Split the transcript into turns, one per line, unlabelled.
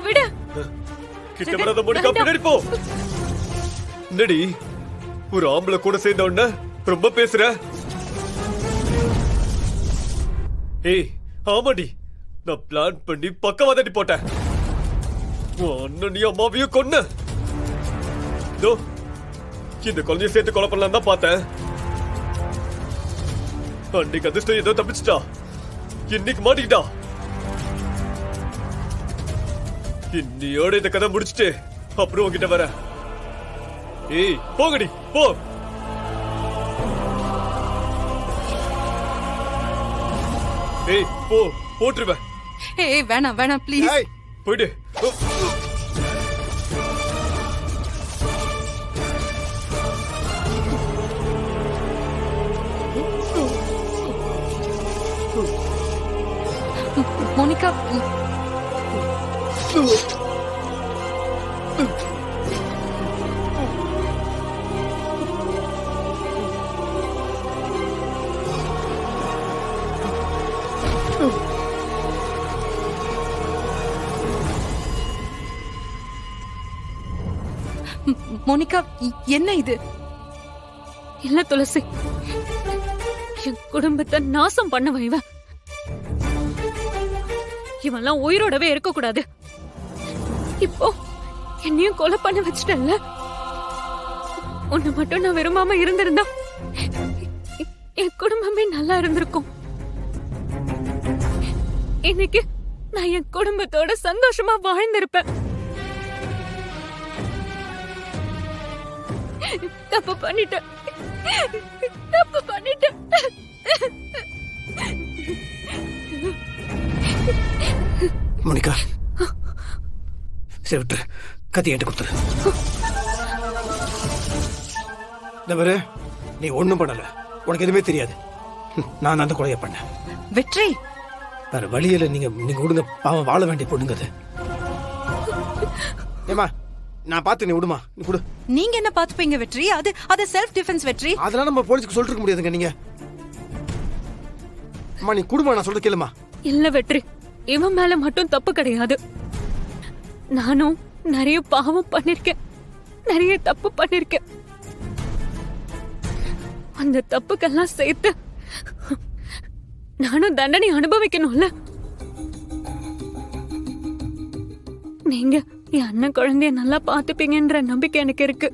விடு.
கிட்ட வராத மோனிகா, பின்னாடி போ. என்னடி ஒரு ஆம்பளை கூட சேர்ந்த உடனே ரொம்ப பேசுற? ஏய் ஆமாடி, நான் பிளான் பண்ணி பக்கவா தாண்டி போட்டேன். அண்ணனையும் அம்மாவையும் கொன்ன. இந்த குழந்தைய சேர்த்து கொலை பண்ணலாம் தான் பார்த்தேன். அன்னைக்கு அதிர்ஷ்டம் ஏதோ தப்பிச்சிட்டா, இன்னைக்கு மாட்டிக்கிட்டா. இன்னையோட இந்த கதை முடிச்சுட்டு அப்புறம் உங்ககிட்ட வர. ஏய் போகடி போ. ஏய் போ, போட்டுருவேன்.
ஏய் வேணாம் வேணாம் ப்ளீஸ்.
போயிடு.
மோனிகா மோனிகா என்ன இது?
இல்ல துளசி, என் குடும்பத்தை நாசம் பண்ணவன் இவன். இவெல்லாம் உயிரோடவே இருக்க கூடாது. இப்போ என்னையும் கொலை பண்ண வச்சிட்டல்ல. உன்னை மட்டும் நான் விரும்பாம இருந்திருந்தா என் குடும்பமே நல்லா இருந்திருக்கும். இன்னைக்கு நான் என் குடும்பத்தோட சந்தோஷமா வாழ்ந்திருப்பேன். தப்பு பண்ணிட்டேன், தப்பு பண்ணிட்டேன்.
மோனிகா சரி விட்டுரு, கத்தி என்கிட்ட கொடுத்துரு. இந்த மாதிரி நீ ஒண்ணும் பண்ணல, உனக்கு எதுவுமே தெரியாது. நான் அந்த கொலையை பண்ணேன்.
வெற்றி
வேற வழியில நீங்க விடுங்க, பாவம் வாழ வேண்டிய பொண்ணுங்க அது. ஏமா நான் பார்த்து நீ விடுமா, நீ கொடு.
நீங்க என்ன பாத்துப்பீங்க வெற்றி? அது செல்ஃப் டிஃபென்ஸ் வெற்றி.
அதெல்லாம் நம்ம போலீஸ்க்கு சொல்லிட்டு இருக்க முடியாதுங்க. நீங்க அம்மா நீ குடுமா, நான் சொல்றது கேளுமா.
இல்ல வெற்றி, இவன் மேல மட்டும் தப்பு கிடையாது. நானும் நிறைய பாவம் பண்ணிருக்கேன், நிறைய தப்பு பண்ணிருக்கேன். அந்த தப்புக்கெல்லாம் சேர்த்து நானும் தண்டனை அனுபவிக்கணும்ல. நீங்க என் அண்ணன் குழந்தைய நல்லா பாத்துப்பீங்கன்ற நம்பிக்கை எனக்கு இருக்கு.